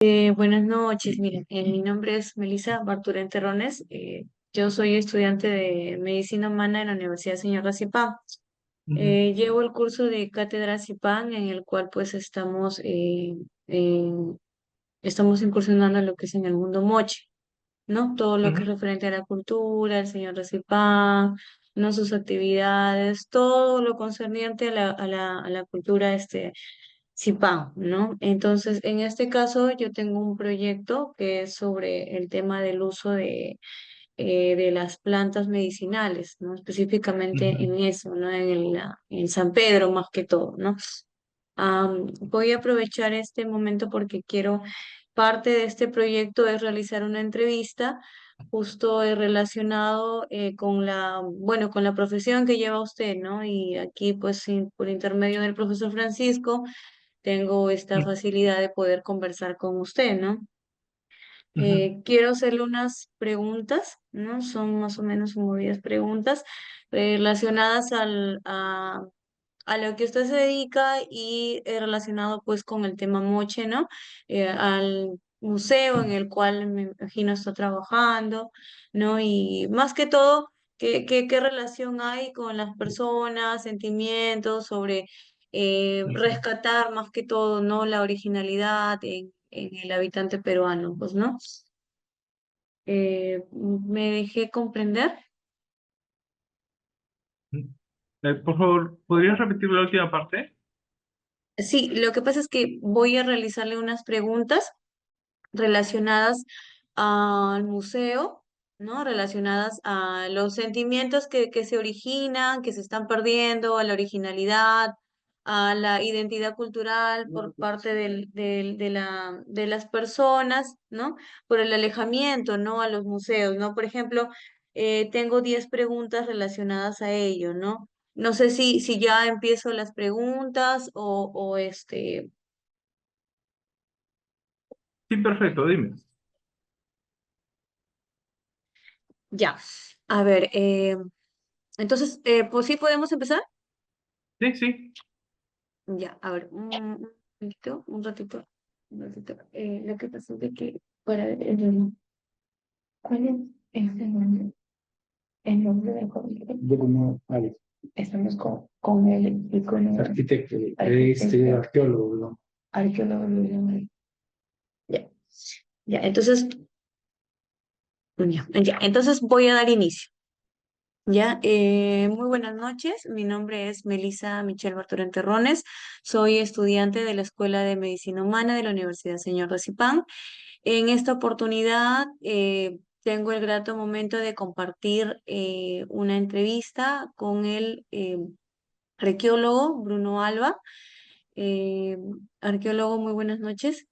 Buenas noches, miren, mi nombre es Melissa Barturén Terrones. Yo soy estudiante de Medicina Humana en la Universidad Señor Racipán. Ujú, Llevo el curso de Cátedra Cipán, en el cual pues estamos incursionando en lo que es en el mundo moche, ¿no? Todo lo que es ujú, referente a la cultura, el Señor Racipán, ¿no? Sus actividades, todo lo concerniente a la cultura CIPAN, ¿no? Entonces, en este caso, yo tengo un proyecto que es sobre el tema del uso de las plantas medicinales, ¿no? Específicamente ujú, en eso, ¿no? En San Pedro más que todo, ¿no? Voy a aprovechar este momento porque parte de este proyecto es realizar una entrevista justo relacionado bueno, con la profesión que lleva usted, ¿no? Y aquí, pues, por intermedio del profesor Francisco, tengo esta ujú, facilidad de poder conversar con usted, ¿no? ujú. Quiero hacerle unas preguntas, ¿no? Son más o menos como 10 preguntas relacionadas a lo que usted se dedica y relacionado pues con el tema moche, ¿no? Al museo en el cual me imagino está trabajando, ¿no? Y más que todo, ¿qué relación hay con las personas, sentimientos sobre Ujú. rescatar más que todo, ¿no? La originalidad en el habitante peruano, pues, ¿no? ¿Me dejé comprender? Por favor, ¿podrías repetir la última parte? Sí, lo que pasa es que voy a realizarle unas preguntas relacionadas al museo, ¿no? Relacionadas a los sentimientos que se originan, que se están perdiendo, a la originalidad, a la identidad cultural por parte de las personas, ¿no? Por el alejamiento, ¿no? A los museos, ¿no? Por ejemplo, tengo 10 preguntas relacionadas a ello, ¿no? No sé si ya empiezo las preguntas o. Sí, perfecto, dime. Ya. A ver, entonces, pues sí podemos empezar. Sí, sí. Ya, a ver, un ratito. Lo que pasa es de que ¿cuál es el nombre del colegio? Bruno Alex. Estamos con el icono. Arquitecto, arqueólogo, ¿no? Arqueólogo lo llama. Ya, ya, entonces voy a dar inicio. Ya, muy buenas noches. Mi nombre es Melissa Michelle Barturén Terrones. Soy estudiante de la Escuela de Medicina Humana de la Universidad Señor Racipán. En esta oportunidad tengo el grato momento de compartir una entrevista con el arqueólogo Bruno Alba. Eh, Arqueólogo, muy buenas noches.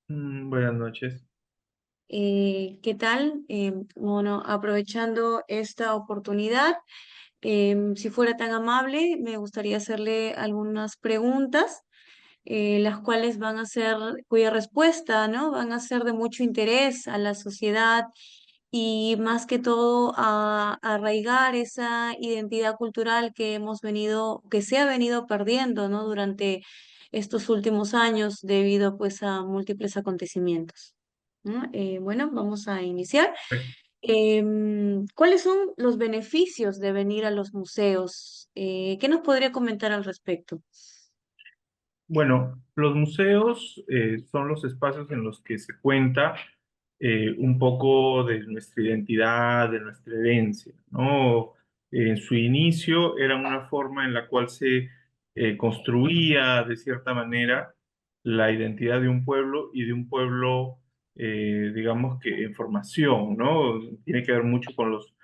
Buenas noches. ¿Qué tal? Bueno, aprovechando esta oportunidad. Si fuera tan amable, me gustaría hacerle algunas preguntas, las cuales cuya respuesta, ¿no? Van a ser de mucho interés a la sociedad y más que todo a arraigar esa identidad cultural que se ha venido perdiendo, ¿no? Durante estos últimos años debido pues a múltiples acontecimientos, ¿no? Bueno, vamos a iniciar. ¿Cuáles son los beneficios de venir a los museos? ¿Qué nos podría comentar al respecto? Bueno, los museos son los espacios en los que se cuenta un poco de nuestra identidad, de nuestra herencia, ¿no? En su inicio era una forma en la cual se construía de cierta manera la identidad de un pueblo y de un pueblo, digamos que en formación, ¿no? Tiene que ver mucho con los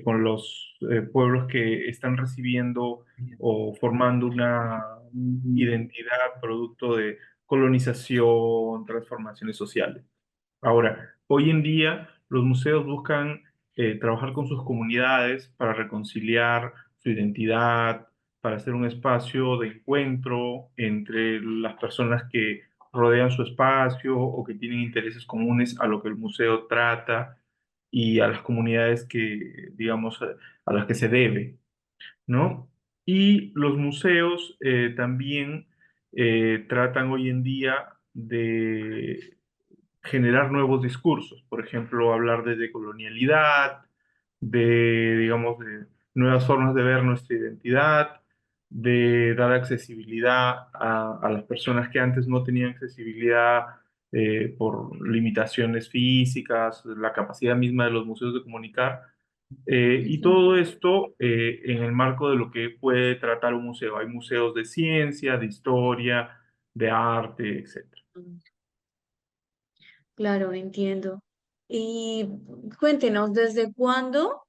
pueblos que están recibiendo o formando una identidad producto de colonización, transformaciones sociales. Ahora, hoy en día los museos buscan trabajar con sus comunidades para reconciliar su identidad, para hacer un espacio de encuentro entre las personas que rodean su espacio o que tienen intereses comunes a lo que el museo trata y a las comunidades que, digamos, a las que se debe. ¿No? Y los museos también tratan hoy en día generar nuevos discursos, por ejemplo, hablar de decolonialidad, de, digamos, de nuevas formas de ver nuestra identidad, de dar accesibilidad a las personas que antes no tenían accesibilidad por limitaciones físicas, la capacidad misma de los museos de comunicar. Y todo esto en el marco de lo que puede tratar un museo. Hay museos de ciencia, de historia, de arte, etc. Mm. Claro, entiendo. Y cuéntenos, ¿desde cuándo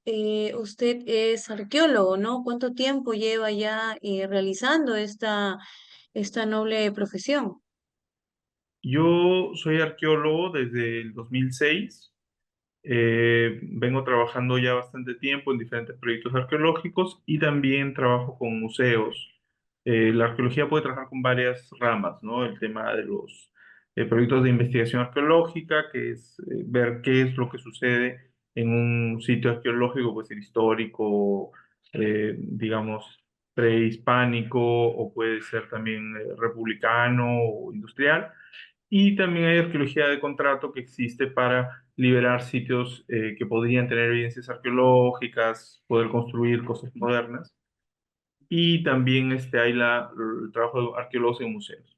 usted es arqueólogo, ¿no? ¿Cuánto tiempo lleva ya realizando esta noble profesión? Yo soy arqueólogo desde el 2006. Vengo trabajando ya bastante tiempo en diferentes proyectos arqueológicos y también trabajo con museos. La arqueología puede trabajar con varias ramas, ¿no? El tema de los proyectos de investigación arqueológica, que es ver qué es lo que sucede en un sitio arqueológico, puede ser histórico, digamos, prehispánico, o puede ser también republicano o industrial. Y también hay arqueología de contrato que existe para liberar sitios que podrían tener evidencias arqueológicas, poder construir cosas modernas. Y también hay el trabajo de arqueólogos en museos.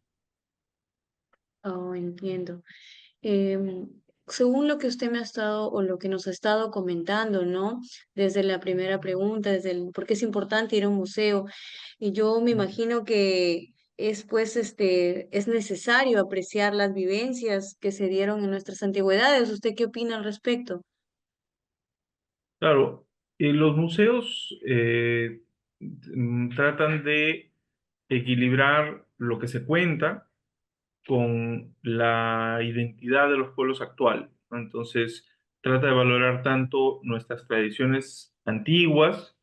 Oh, entiendo. Em, Según lo que usted me ha estado o lo que nos ha estado comentando, ¿no? Desde la primera pregunta, desde el por qué es importante ir a un museo, y yo me imagino que es pues es necesario apreciar las vivencias que se dieron en nuestras antigüedades. ¿Usted qué opina al respecto? Claro, los museos tratan de equilibrar lo que se cuenta con la identidad de los pueblos actuales, ¿no? Entonces, trata de valorar tanto nuestras tradiciones antiguas,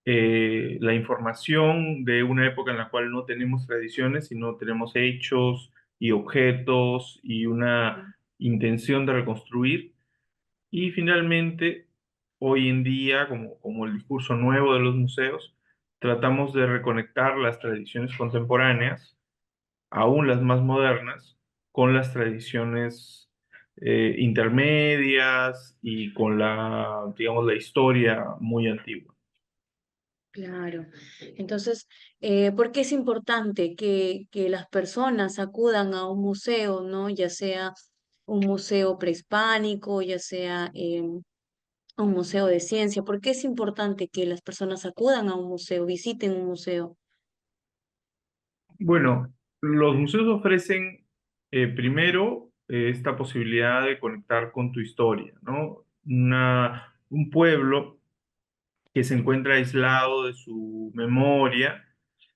la información de una época en la cual no tenemos tradiciones, sino tenemos hechos y objetos y una intención de reconstruir. Y finalmente, hoy en día, como el discurso nuevo de los museos, tratamos de reconectar las tradiciones contemporáneas, aún las más modernas, con las tradiciones intermedias y con digamos, la historia muy antigua. Claro. Entonces, ¿por qué es importante que las personas acudan a un museo, ¿no? Ya sea un museo prehispánico, ya sea un museo de ciencia. ¿Por qué es importante que las personas acudan a un museo, visiten un museo? Bueno, los museos ofrecen primero esta posibilidad de conectar con tu historia, ¿no? Un pueblo que se encuentra aislado de su memoria,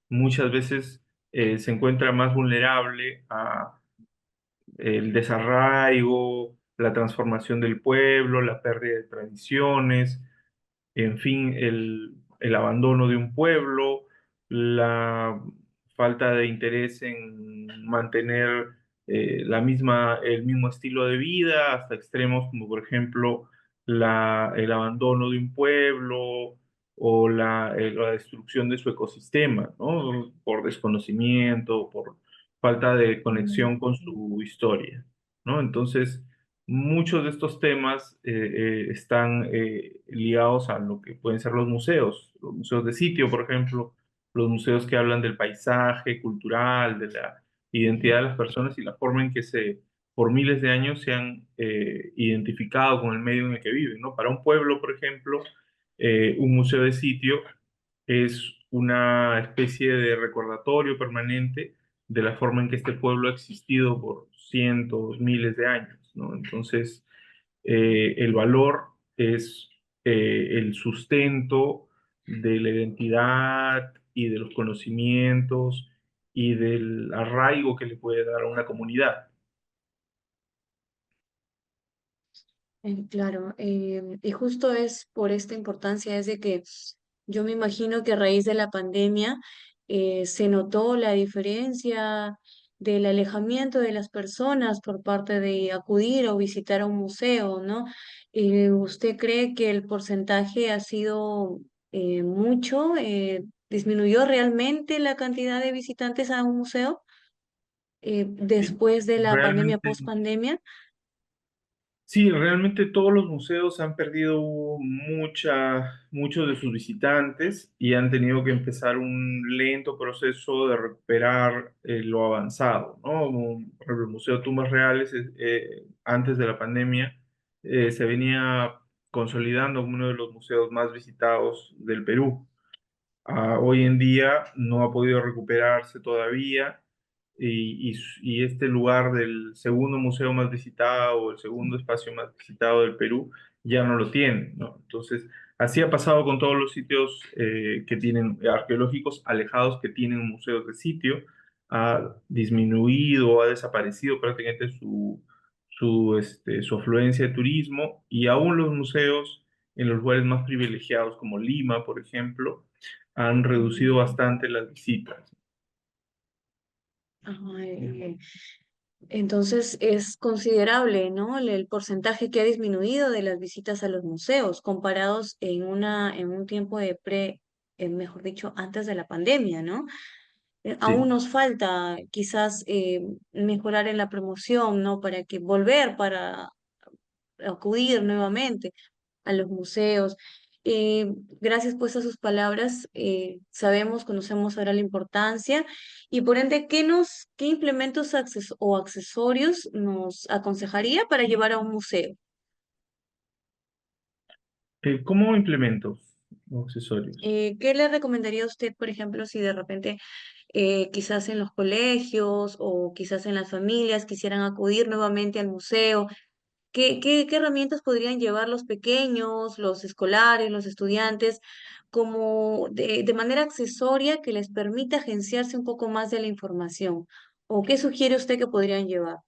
muchas veces se encuentra más vulnerable a el desarraigo, la transformación del pueblo, la pérdida de tradiciones, en fin, el abandono de un pueblo, la falta de interés en mantener el mismo estilo de vida, hasta extremos como por ejemplo el abandono de un pueblo o la destrucción de su ecosistema, ¿no? Por desconocimiento, por falta de Mm, conexión con su historia, ¿no? Entonces, muchos de estos temas están ligados a lo que pueden ser los museos de sitio, por ejemplo, los museos que hablan del paisaje cultural, de la identidad de las personas y la forma en que por miles de años se han identificado con el medio en el que viven, ¿no? Para un pueblo, por ejemplo, un museo de sitio es una especie de recordatorio permanente de la forma en que este pueblo ha existido por cientos, miles de años, ¿no? Entonces, el valor es el sustento de la identidad y de los conocimientos y del arraigo que le puede dar a una comunidad. claro, y justo es por esta importancia, es de que yo me imagino que a raíz de la pandemia se notó la diferencia del alejamiento de las personas por parte de acudir o visitar a un museo, ¿no? ¿Usted cree que el porcentaje ha sido mucho? ¿Disminuyó realmente la cantidad de visitantes a un museo? Sí, después de la pandemia, realmente. post pandemia? Sí, realmente todos los museos han perdido muchos de sus visitantes y han tenido que empezar un lento proceso de recuperar lo avanzado, ¿no? Por ejemplo, el Museo de Tumbas Reales, antes de la pandemia, se venía consolidando como uno de los museos más visitados del Perú. Hoy en día no ha podido recuperarse todavía y este lugar del segundo museo más visitado, el segundo espacio más visitado del Perú, ya no lo tiene, ¿no? Entonces, así ha pasado con todos los sitios que tienen arqueológicos alejados que tienen museos de sitio, ha disminuido, ha desaparecido prácticamente su afluencia de turismo y aún los museos en los lugares más privilegiados como Lima, por ejemplo, han reducido bastante las visitas. Ajá, entonces es considerable, ¿no? El porcentaje que ha disminuido de las visitas a los museos comparados en un tiempo mejor dicho, antes de la pandemia, ¿no? Aún Sí. nos falta quizás mejorar en la promoción, ¿no? Para acudir nuevamente a los museos. Eh, Gracias pues a sus palabras, conocemos ahora la importancia y por ende, qué implementos o accesorios nos aconsejaría para llevar a un museo? ¿Cómo implementos o accesorios? ¿Qué le recomendaría a usted, por ejemplo, si de repente quizás en los colegios o quizás en las familias quisieran acudir nuevamente al museo? ¿Qué herramientas podrían llevar los pequeños, los escolares, los estudiantes, como de manera accesoria que les permita agenciarse un poco más de la información? ¿O qué sugiere usted que podrían llevar?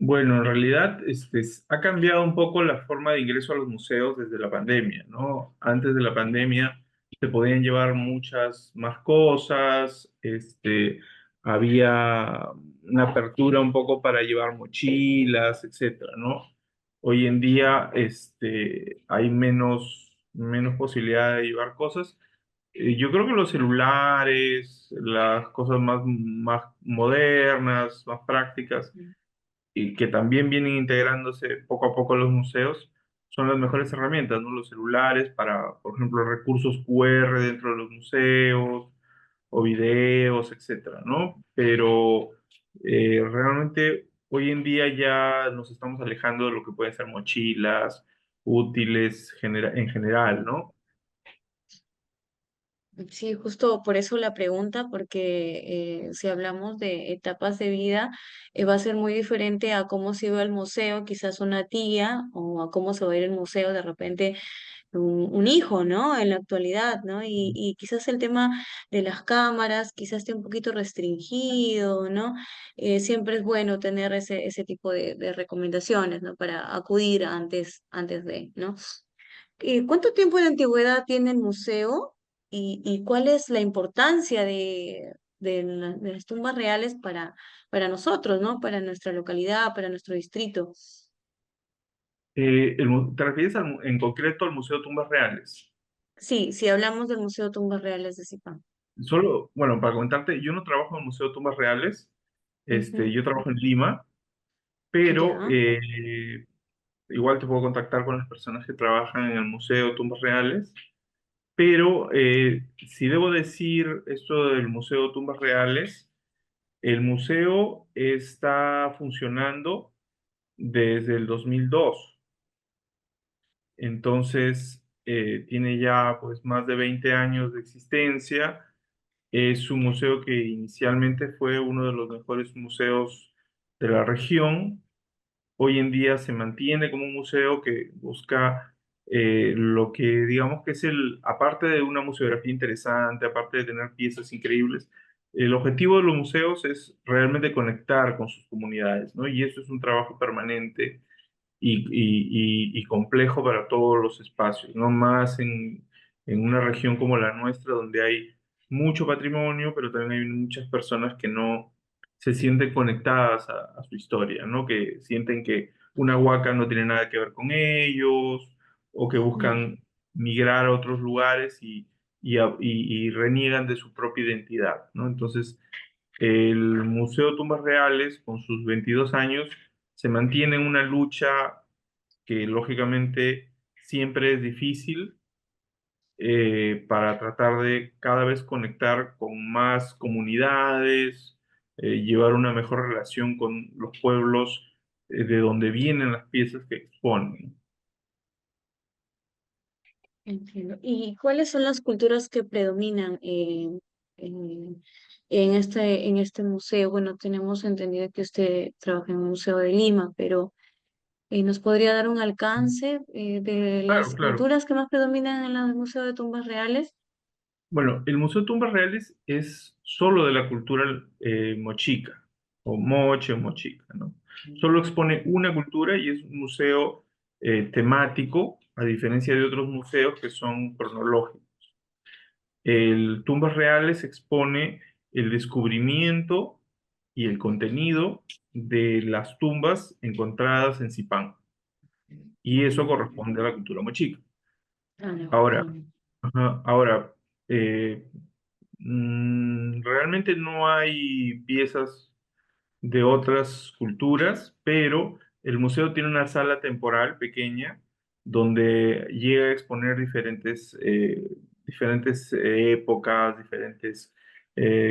Bueno, en realidad ha cambiado un poco la forma de ingreso a los museos desde la pandemia, ¿no? Antes de la pandemia se podían llevar muchas más cosas, había una apertura un poco para llevar mochilas, etcétera, ¿no? Hoy en día hay menos posibilidad de llevar cosas. Yo creo que los celulares, las cosas más modernas, más prácticas, y que también vienen integrándose poco a poco a los museos, son las mejores herramientas, ¿no? Los celulares para, por ejemplo, recursos QR dentro de los museos o videos, etcétera, ¿no? Pero realmente hoy en día ya nos estamos alejando de lo que pueden ser mochilas útiles en general, ¿no? Sí, justo por eso la pregunta, porque si hablamos de etapas de vida, va a ser muy diferente a cómo se iba al museo, quizás una tía, o a cómo se va a ir al museo de repente un hijo, ¿no? En la actualidad, ¿no? Y quizás el tema de las cámaras quizás esté un poquito restringido, ¿no? Siempre es bueno tener ese tipo de recomendaciones, ¿no? Para acudir antes de, ¿no? ¿Cuánto tiempo de antigüedad tiene el museo y cuál es la importancia de las tumbas reales para nosotros, ¿no? Para nuestra localidad, para nuestro distrito? ¿Te refieres en concreto al Museo de Tumbas Reales? Sí, si hablamos del Museo de Tumbas Reales de Zipán. Solo, bueno, para comentarte, yo no trabajo en el Museo de Tumbas Reales, Ujú. yo trabajo en Lima, pero Ya. igual te puedo contactar con las personas que trabajan en el Museo de Tumbas Reales, pero si debo decir esto del Museo de Tumbas Reales, el museo está funcionando desde el 2002, entonces tiene ya pues más de 20 años de existencia. Es un museo que inicialmente fue uno de los mejores museos de la región. Hoy en día se mantiene como un museo que busca lo que digamos que es aparte de una museografía interesante, aparte de tener piezas increíbles, el objetivo de los museos es realmente conectar con sus comunidades, ¿no? Y eso es un trabajo permanente y complejo para todos los espacios, no más en una región como la nuestra, donde hay mucho patrimonio, pero también hay muchas personas que no se sienten conectadas a su historia, ¿no? Que sienten que una huaca no tiene nada que ver con ellos, o que Mm. buscan migrar a otros lugares y reniegan de su propia identidad, ¿no? Entonces, El Museo de Tumbas Reales, con sus 22 años, se mantiene en una lucha que lógicamente siempre es difícil, para tratar de cada vez conectar con más comunidades, llevar una mejor relación con los pueblos, de donde vienen las piezas que exponen. Entiendo. ¿Y cuáles son las culturas que predominan en, en este museo? Bueno, tenemos entendido que usted trabaja en el Museo de Lima, pero ¿nos podría dar un alcance de Claro, las claro. culturas que más predominan en el Museo de Tumbas Reales? Bueno, el Museo de Tumbas Reales es solo de la cultura mochica, o moche o mochica, ¿no? Solo expone una cultura y es un museo temático, a diferencia de otros museos que son cronológicos. El Tumbas Reales expone el descubrimiento y el contenido de las tumbas encontradas en Zipán, y eso corresponde a la cultura mochica. Ah, no. Ahora, Mm. ahora, eh, realmente no hay piezas de otras culturas, pero el museo tiene una sala temporal pequeña donde llega a exponer diferentes épocas, diferentes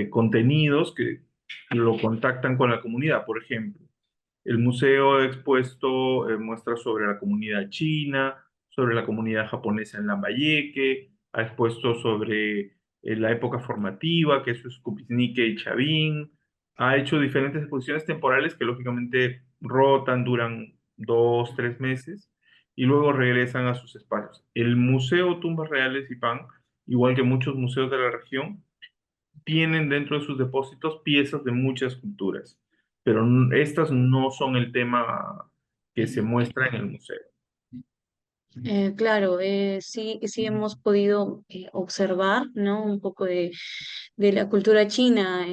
contenidos que lo contactan con la comunidad. Por ejemplo, el museo ha expuesto muestras sobre la comunidad china, sobre la comunidad japonesa en Lambayeque, ha expuesto sobre la época formativa, que eso es Kupiznique y Chavín, ha hecho diferentes exposiciones temporales que lógicamente rotan, duran 2, 3 meses y luego regresan a sus espacios. El Museo Tumbas Reales y Pan, igual que muchos museos de la región, tienen dentro de sus depósitos piezas de muchas culturas, pero estas no son el tema que se muestra en el museo. Claro, sí, sí hemos podido observar, ¿no? Un poco de la cultura china,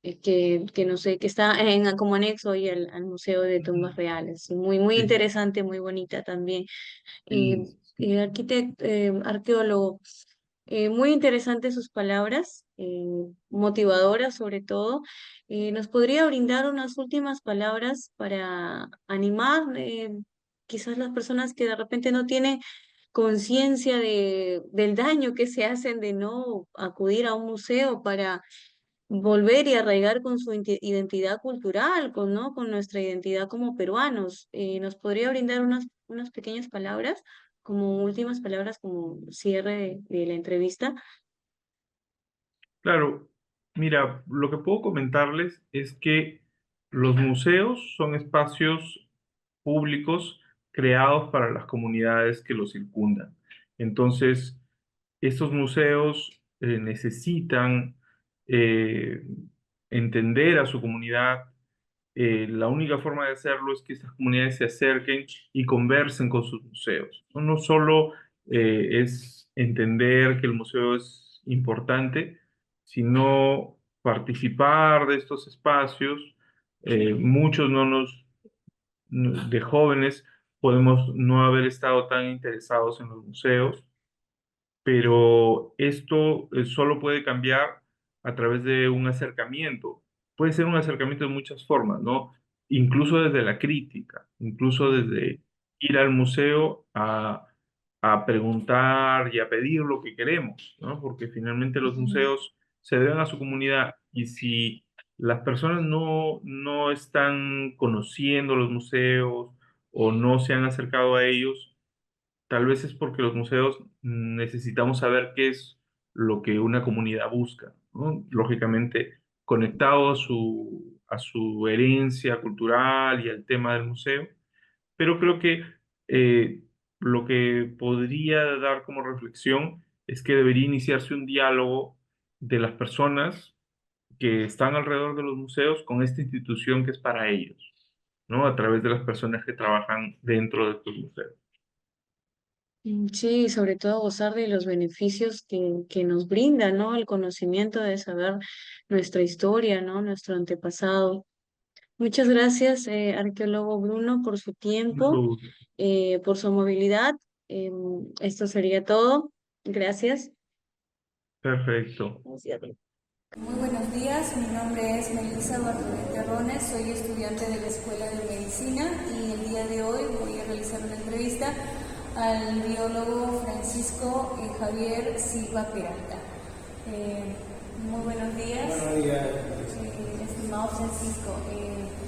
que no sé, que está en, como anexo hoy al Museo de Tumbas Reales. Muy, muy Sí, interesante, muy bonita también. sí, Arquitecto, arqueólogo, muy interesantes sus palabras, motivadoras sobre todo. ¿Nos podría brindar unas últimas palabras para animar, quizás las personas que de repente no tienen conciencia del daño que se hacen de no acudir a un museo para volver y arraigar con su identidad cultural, con, ¿no? Con nuestra identidad como peruanos? ¿Nos podría brindar unas pequeñas palabras, como últimas palabras, como cierre de la entrevista? claro. Mira, lo que puedo comentarles es que los museos son espacios públicos creados para las comunidades que los circundan. Entonces, estos museos necesitan eh, entender a su comunidad. La única forma de hacerlo es que estas comunidades se acerquen y conversen con sus museos. No solo es entender que el museo es importante, sino participar de estos espacios. Muchos no nos, de jóvenes podemos no haber estado tan interesados en los museos, pero esto solo puede cambiar a través de un acercamiento. Puede ser un acercamiento de muchas formas, ¿no? Incluso desde la crítica, incluso desde ir al museo a preguntar y a pedir lo que queremos, ¿no? Porque finalmente los Ujú. museos se deben a su comunidad, y si las personas no están conociendo los museos o no se han acercado a ellos, tal vez es porque los museos necesitamos saber qué es lo que una comunidad busca, ¿no? Lógicamente, conectado a su herencia cultural y al tema del museo, pero creo que eh, lo que podría dar como reflexión es que debería iniciarse un diálogo de las personas que están alrededor de los museos con esta institución que es para ellos, ¿no? A través de las personas que trabajan dentro de estos museos. Sí, sobre todo gozar de los beneficios que nos brinda, ¿no? El conocimiento de saber nuestra historia, ¿no? Nuestro antepasado. Muchas gracias, arqueólogo Bruno, por su No lo tiempo, dudo. por su movilidad. Esto sería todo. Gracias. Perfecto. Gracias. Muy buenos días, mi nombre es Melissa Bartolete Rones, soy estudiante de la Escuela de Medicina y el día de hoy voy a realizar una entrevista al biólogo Francisco Javier Silva Peralta. Muy buenos días. Buenos días. Estimado Francisco,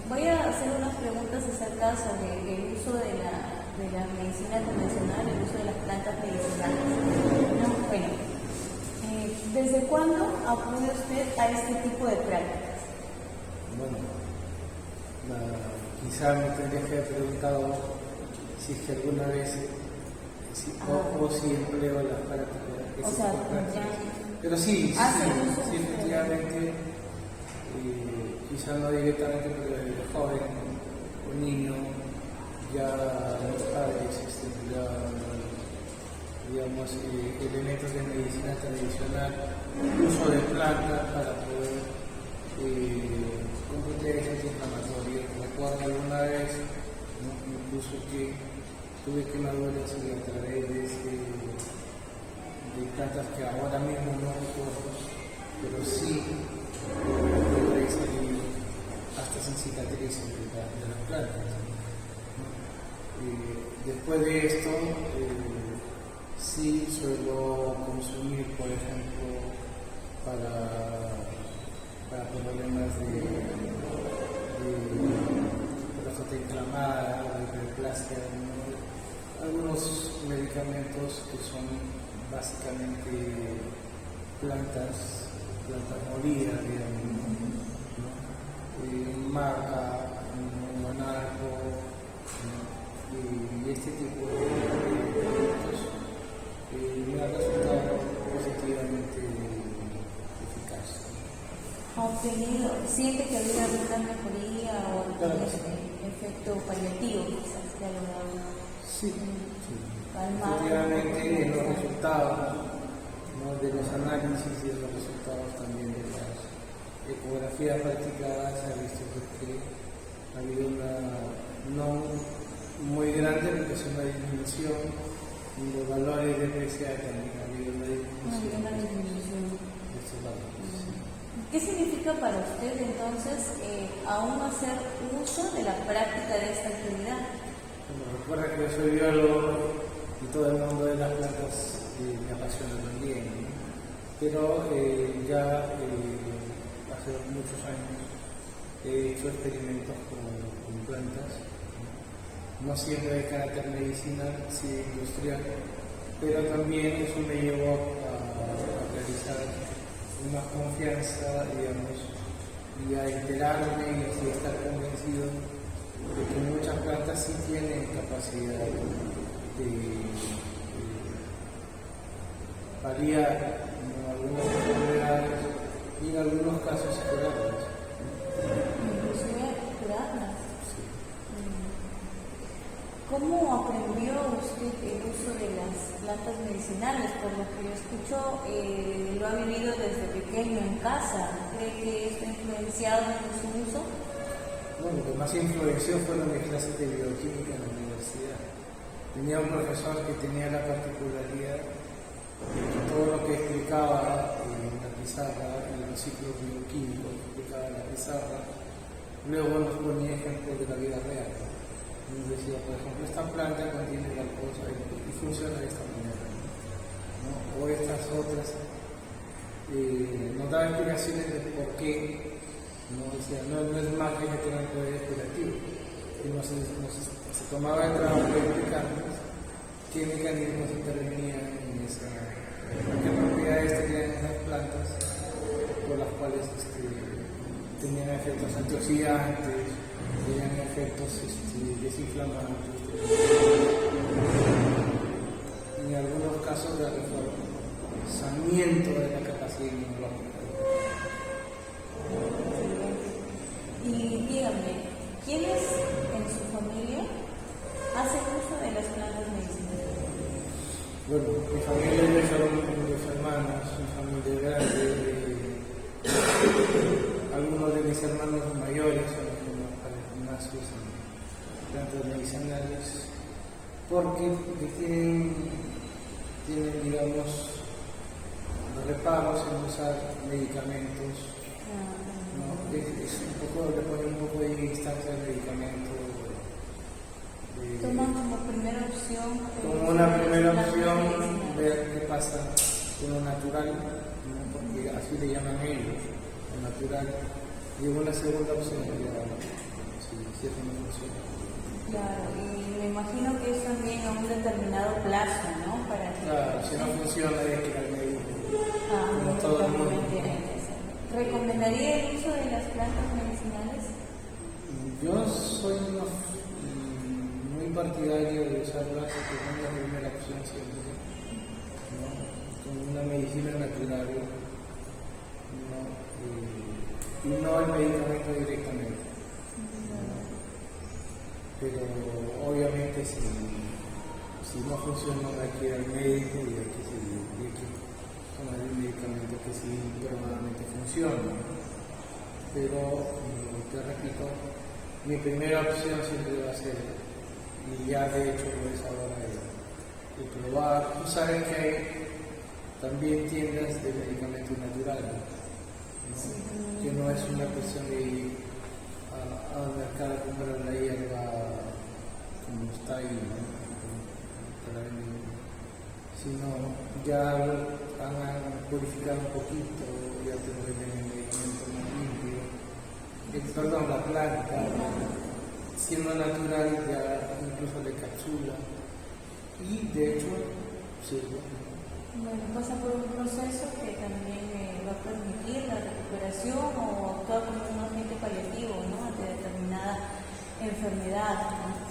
voy a hacer unas preguntas acerca sobre el uso de la medicina convencional, el uso de las plantas medicinales. No, bueno, ¿desde cuándo acude usted a este tipo de prácticas? Bueno, quizá me tendrías que haber preguntado si es que alguna vez o si empleo las prácticas. O sea, pero sí, hace uso sí, efectivamente, quizá no directamente, pero desde joven o niño, ya los padres ya, digamos, elementos de medicina tradicional, uso de plantas para poder combatir esos inflamatorios. Recuerdo alguna vez, ¿no? Incluso que tuve que madurar a través de plantas que ahora mismo no recuerdo, pero sí hasta sin cicatrices de las plantas. Después de esto, sí suelo consumir, por ejemplo, para problemas de próstata inflamada o de hiperplasia, ¿no? Algunos medicamentos que son básicamente plantas molidas, digamos, ¿no? Maca, guanaco, ¿no? Y este tipo de productos me ha resultado positivamente eficaz. ¿Ha obtenido, siente que ha habido alguna mejoría o algún efecto paliativo quizás que ha logrado? Sí, Calmar. efectivamente los resultados, ¿no? De los análisis y de los resultados también de las ecografías practicadas se ha visto que ha habido una no muy grande, porque es una disminución, y los valores de PSA también ha habido una disminución de estos valores. ¿Qué significa para usted entonces aún hacer uso de la práctica de esta actividad? Bueno, recuerda que yo soy biólogo y todo el mundo de las plantas me apasiona también, ¿no? Pero ya hace muchos años he hecho experimentos con plantas, no siempre de carácter medicinal, sí industrial, pero también eso me llevó a realizar una confianza, digamos, y a enterarme y así estar convencido de que muchas plantas sí tienen capacidad de paliar, ¿no? Algunas enfermedades y en algunos casos curarlas. Inclusive curarlas. ¿Cómo aprendió usted el uso de las plantas medicinales? Por lo que yo escucho, lo ha vivido desde pequeño en casa. ¿Cree que está influenciado en su uso? Bueno, lo que más influenció fueron mis clases de bioquímica en la universidad. Tenía un profesor que tenía la particularidad de que todo lo que explicaba en la pizarra, en los ciclos bioquímicos que explicaba en la pizarra, luego nos ponía ejemplos de la vida real. Nos decía, por ejemplo, esta planta contiene tal cosa y funciona de esta manera, ¿no? O estas otras. Nos daba explicaciones de por qué, ¿no? Decía, no es magia que tengan poder curativo. Y se tomaba el trabajo de explicarnos qué mecanismos intervenían en esa, qué propiedades tenían esas plantas por las cuales tenían efectos antioxidantes, tenían efectos desinflamantes, y en algunos casos de reforzamiento de la capacidad inmunológica. Y dígame, ¿quiénes en su familia hacen uso de las plantas medicinales? Bueno, mi familia son mis hermanos, mi familia grande, algunos de mis hermanos mayores son los que más usan plantas medicinales, porque tienen, digamos, reparo sin usar medicamentos. ¿No? Es un poco, le pone un poco de instancia al medicamento. Toman como primera opción. Como una primera opción, ver qué pasa con lo natural, ¿no? Porque así le llaman ellos, lo natural. Y una segunda opción, ya, si eso no funciona. Claro, y me imagino que es también a un determinado plazo, ¿no? Para que, Claro, si no funciona, hay que ir al médico. Como todo el mundo. ¿Recomendaría el uso de las plantas medicinales? Yo soy muy partidario de usarlas como una primera opción siempre, ¿no? Como una medicina natural, ¿no? Y no el medicamento directamente. ¿No? Pero obviamente si no funciona hay que ir al médico y hay que tomar el medicamento que sí probablemente funciona. Pero, te repito, mi primera opción siempre va a ser, y ya de hecho lo es ahora, de probar. Tú sabes que hay también tiendas de medicamentos naturales, ¿no? Que no es una cuestión de ir al mercado a comprar la hierba como está ahí, ¿no? Para vender, sino ya han purificado un poquito, ya te lo venden en medicamento más limpio. Perdón, la planta, siendo natural, ya incluso le capsula y de hecho sirve. Bueno, pasa por un proceso que también va a permitir la recuperación o actuar como un agente paliativo, ¿no? Ante determinada enfermedad, ¿no?